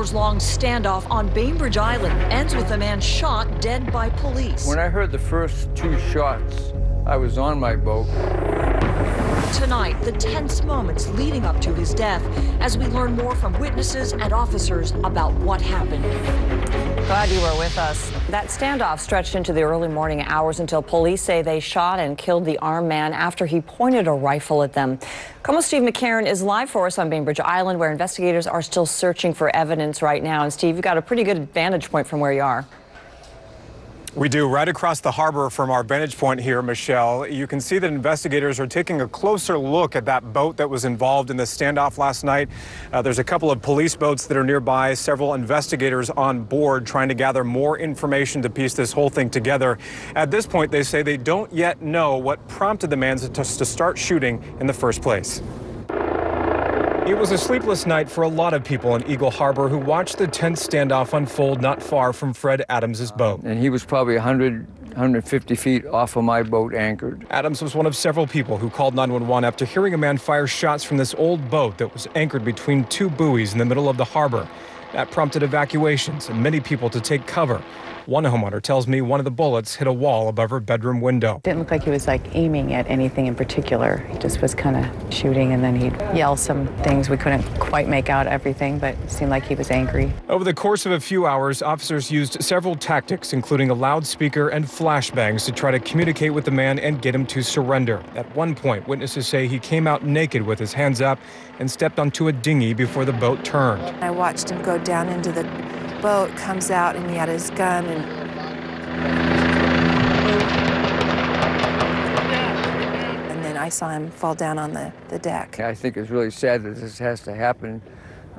hours-long standoff on Bainbridge Island ends with a man shot dead by police. When I heard the first two shots, I was on my boat. Tonight, the tense moments leading up to his death as we learn more from witnesses and officers about what happened. Glad you were with us. That standoff stretched into the early morning hours until police say they shot and killed the armed man after he pointed a rifle at them. KOMO Steve McCarron is live for us on Bainbridge Island, where investigators are still searching for evidence right now. And Steve, you've got a pretty good vantage point from where you are. We do, right across the harbor from our vantage point here, Michelle. You can see that investigators are taking a closer look at that boat that was involved in the standoff last night. There's a couple of police boats that are nearby, several investigators on board trying to gather more information to piece this whole thing together. At this point, they say they don't yet know what prompted the man to start shooting in the first place. It was a sleepless night for a lot of people in Eagle Harbor who watched the tense standoff unfold not far from Fred Adams' boat. And he was probably 150 feet off of my boat anchored. Adams was one of several people who called 911 after hearing a man fire shots from this old boat that was anchored between two buoys in the middle of the harbor. That prompted evacuations and many people to take cover. One homeowner tells me one of the bullets hit a wall above her bedroom window. Didn't look like he was aiming at anything in particular. He just was kind of shooting, and then he'd yell some things. We couldn't quite make out everything, but it seemed like he was angry. Over the course of a few hours, officers used several tactics, including a loudspeaker and flashbangs, to try to communicate with the man and get him to surrender. At one point, witnesses say he came out naked with his hands up and stepped onto a dinghy before the boat turned. I watched him go down into the boat, comes out, and he had his gun, and then I saw him fall down on the deck. I think it's really sad that this has to happen.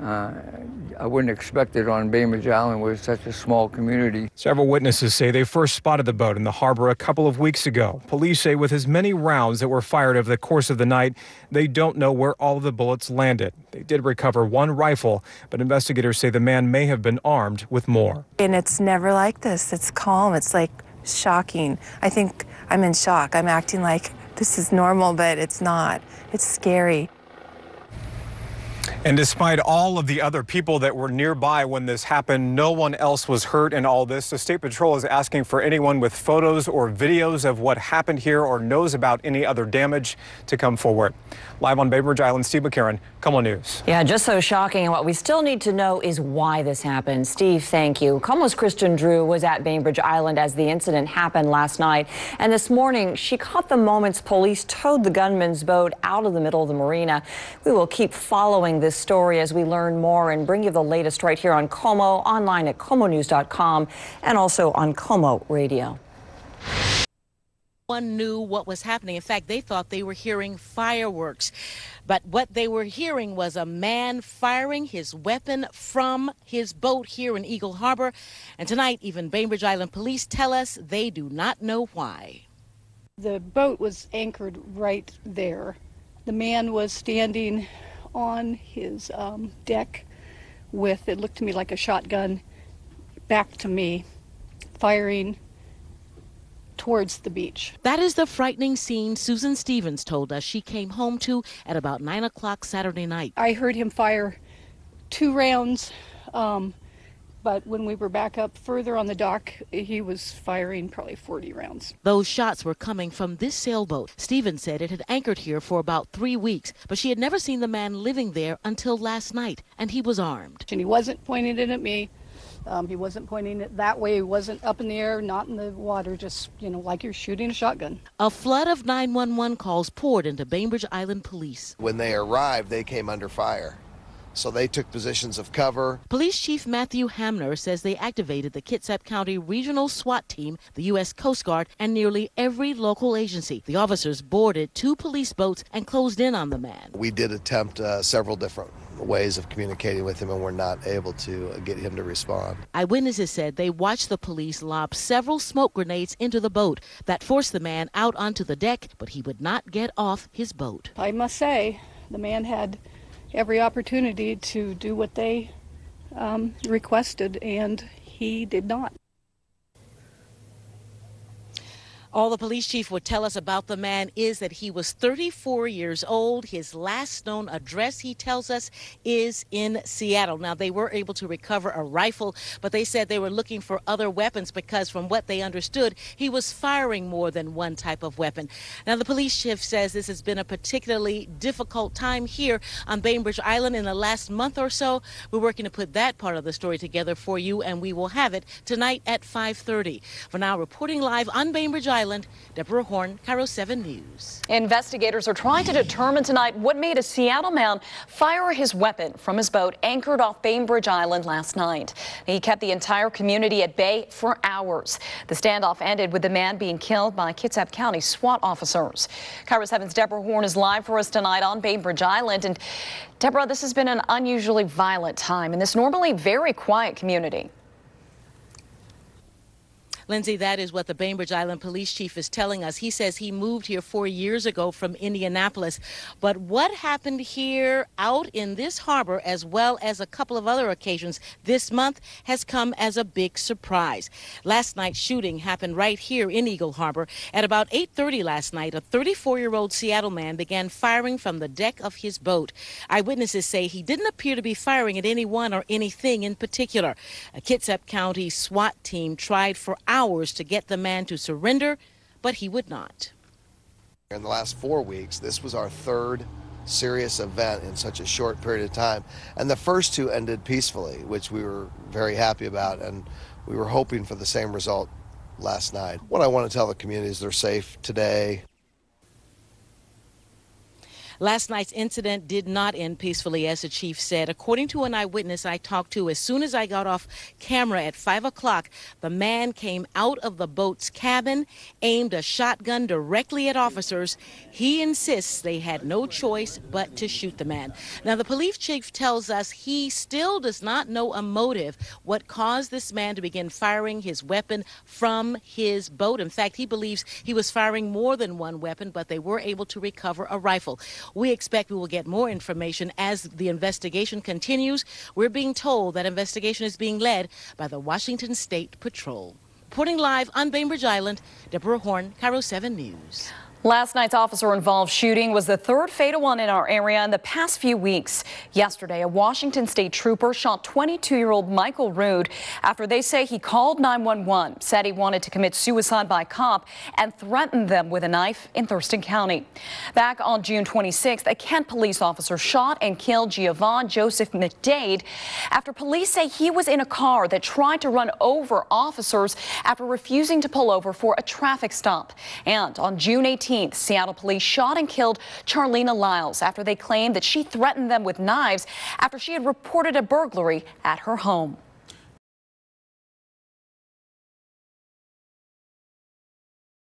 I wouldn't expect it on Bainbridge Island, where it's such a small community. Several witnesses say they first spotted the boat in the harbor a couple of weeks ago. Police say with as many rounds that were fired over the course of the night, they don't know where all of the bullets landed. They did recover one rifle, but investigators say the man may have been armed with more. And it's never like this. It's calm. It's like shocking. I think I'm in shock. I'm acting like this is normal, but it's not. It's scary. And despite all of the other people that were nearby when this happened, no one else was hurt in all this. The State Patrol is asking for anyone with photos or videos of what happened here or knows about any other damage to come forward. Live on Bainbridge Island, Steve McCarron, KOMO News. Yeah, just so shocking. And what we still need to know is why this happened. Steve, thank you. KOMO's Kristen Drew was at Bainbridge Island as the incident happened last night. And this morning, she caught the moments police towed the gunman's boat out of the middle of the marina. We will keep following this story as we learn more and bring you the latest right here on KOMO, online at KOMOnews.com, and also on KOMO Radio. One knew what was happening. In fact, they thought they were hearing fireworks. But what they were hearing was a man firing his weapon from his boat here in Eagle Harbor. And tonight, even Bainbridge Island police tell us they do not know why. The boat was anchored right there. The man was standing on his deck with, it looked to me like a shotgun, back to me, firing towards the beach. That is the frightening scene Susan Stevens told us she came home to at about 9 o'clock Saturday night. I heard him fire 2 rounds, but when we were back up further on the dock, he was firing probably 40 rounds. Those shots were coming from this sailboat. Stevens said it had anchored here for about 3 weeks, but she had never seen the man living there until last night, and he was armed. And he wasn't pointing it at me. He wasn't pointing it that way. He wasn't up in the air, not in the water, just, like you're shooting a shotgun. A flood of 911 calls poured into Bainbridge Island police. When they arrived, they came under fire. So they took positions of cover. Police Chief Matthew Hamner says they activated the Kitsap County Regional SWAT Team, the U.S. Coast Guard, and nearly every local agency. The officers boarded 2 police boats and closed in on the man. We did attempt several different ways of communicating with him, and we're not able to get him to respond. Eyewitnesses said they watched the police lob several smoke grenades into the boat that forced the man out onto the deck, but he would not get off his boat. I must say, the man had every opportunity to do what they requested, and he did not. All the police chief would tell us about the man is that he was 34 years old. His last known address, he tells us, is in Seattle. Now, they were able to recover a rifle, but they said they were looking for other weapons because from what they understood, he was firing more than one type of weapon. Now, the police chief says this has been a particularly difficult time here on Bainbridge Island in the last month or so. We're working to put that part of the story together for you, and we will have it tonight at 5:30. For now, reporting live on Bainbridge Island, Deborah Horn, KIRO 7 News. Investigators are trying to determine tonight what made a Seattle man fire his weapon from his boat anchored off Bainbridge Island last night. He kept the entire community at bay for hours. The standoff ended with the man being killed by Kitsap County SWAT officers. KIRO 7's Deborah Horn is live for us tonight on Bainbridge Island. And Deborah, this has been an unusually violent time in this normally very quiet community. Lindsay, that is what the Bainbridge Island police chief is telling us. He says he moved here 4 years ago from Indianapolis. But what happened here out in this harbor, as well as a couple of other occasions this month, has come as a big surprise. Last night's shooting happened right here in Eagle Harbor. At about 8:30 last night, a 34-year-old Seattle man began firing from the deck of his boat. Eyewitnesses say he didn't appear to be firing at anyone or anything in particular. A Kitsap County SWAT team tried for hours to get the man to surrender, but he would not. In the last 4 weeks, this was our third serious event in such a short period of time. And the first two ended peacefully, which we were very happy about, and we were hoping for the same result last night. What I want to tell the community is they're safe today. Last night's incident did not end peacefully, as the chief said. According to an eyewitness I talked to, as soon as I got off camera at 5 o'clock, the man came out of the boat's cabin, aimed a shotgun directly at officers. He insists they had no choice but to shoot the man. Now, the police chief tells us he still does not know a motive, what caused this man to begin firing his weapon from his boat. In fact, he believes he was firing more than one weapon, but they were able to recover a rifle. We expect we will get more information as the investigation continues. We're being told that investigation is being led by the Washington State Patrol. Reporting live on Bainbridge Island, Deborah Horn, KIRO 7 News. Last night's officer-involved shooting was the third fatal one in our area in the past few weeks. Yesterday, a Washington State trooper shot 22-year-old Michael Rood after they say he called 911, said he wanted to commit suicide by cop, and threatened them with a knife in Thurston County. Back on June 26th, a Kent police officer shot and killed Giovanni Joseph McDade after police say he was in a car that tried to run over officers after refusing to pull over for a traffic stop. And on June 18th, Seattle police shot and killed Charlena Lyles after they claimed that she threatened them with knives after she had reported a burglary at her home.